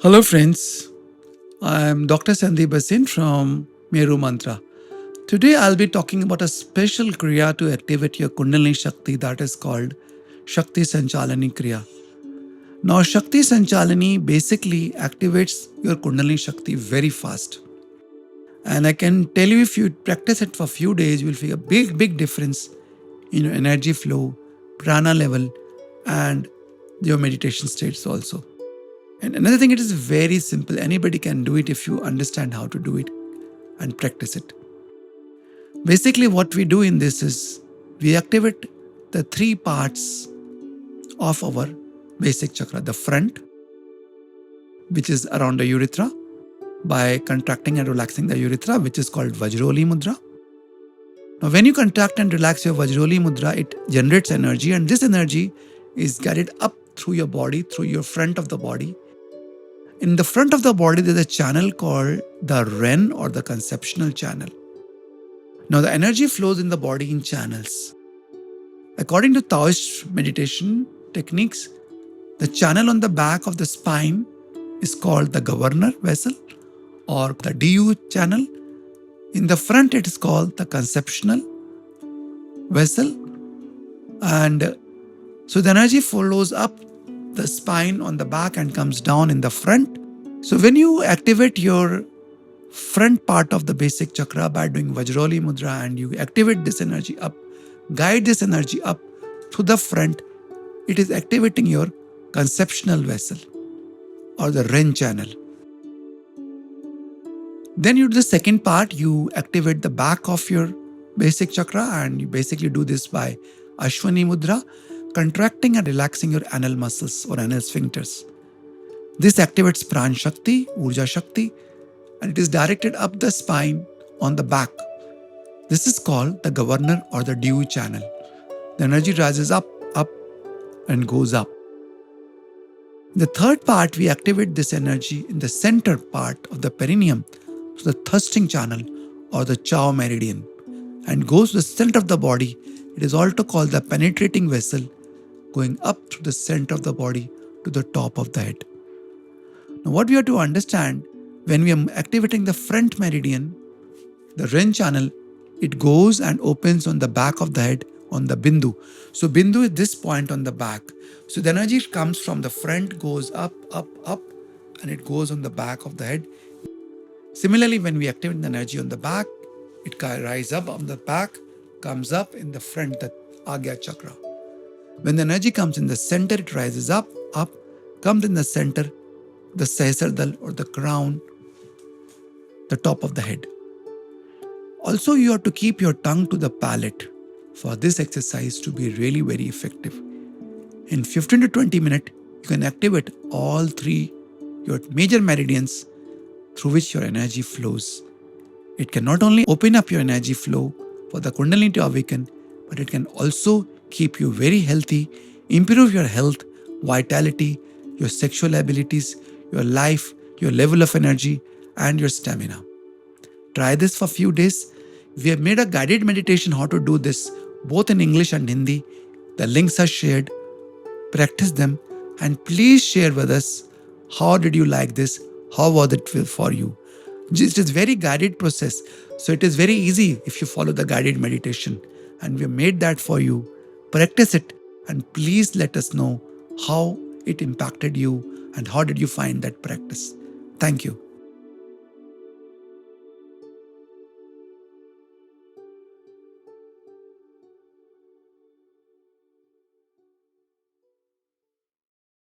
Hello friends, I am Dr. Sandeep Basin from Meru Mantra. Today I'll be talking about a special kriya to activate your Kundalini Shakti that is called Shakti Sanchalini Kriya. Now Shakti Sanchalini basically activates your Kundalini Shakti very fast. And I can tell you if you practice it for a few days, you will feel a big difference in your energy flow, prana level and your meditation states also. And another thing, it is very simple. Anybody can do it if you understand how to do it and practice it. Basically, what we do in this is we activate the three parts of our basic chakra. The front, which is around the urethra, by contracting and relaxing the urethra, which is called Vajroli Mudra. Now, when you contract and relax your Vajroli Mudra, it generates energy, and this energy is guided up through your body, through your front of the body. In the front of the body, there's a channel called the REN or the conceptual channel. Now, the energy flows in the body in channels. According to Taoist meditation techniques, the channel on the back of the spine is called the governor vessel or the DU channel. In the front, it is called the conceptual vessel. And so the energy follows up the spine on the back and comes down in the front. So when you activate your front part of the basic chakra by doing Vajroli Mudra and you activate this energy up, guide this energy up to the front, it is activating your conceptual vessel or the REN channel. Then you do the second part, you activate the back of your basic chakra and you basically do this by Ashwani Mudra, contracting and relaxing your anal muscles or anal sphincters. This activates Pran Shakti, Urja Shakti, and it is directed up the spine on the back. This is called the governor or the DU channel. The energy rises up, and goes up. In the third part, we activate this energy in the center part of the perineum, to the thirsting channel or the Chow meridian, and goes to the center of the body. It is also called the penetrating vessel, going up through the center of the body to the top of the head. Now, what we have to understand, when we are activating the front meridian, the REN channel, it goes and opens on the back of the head on the Bindu. So Bindu is this point on the back. So the energy comes from the front, goes up, and it goes on the back of the head. Similarly, when we activate the energy on the back, it rises up on the back, comes up in the front, the Agya chakra. When the energy comes in the center, it rises up, comes in the center, the Sahasradal or the crown, the top of the head. Also, you have to keep your tongue to the palate for this exercise to be really very effective. In 15 to 20 minutes, you can activate all three, your major meridians through which your energy flows. It can not only open up your energy flow for the Kundalini to awaken, but it can also keep you very healthy, improve your health, vitality, your sexual abilities, your life, your level of energy, and your stamina. Try this for a few days. We have made a guided meditation how to do this, both in English and Hindi. The links are shared. Practice them and please share with us how did you like this, how was it for you. It is very guided process, so it is very easy if you follow the guided meditation, and we have made that for you. Practice it and please let us know how it impacted you and how did you find that practice. Thank you.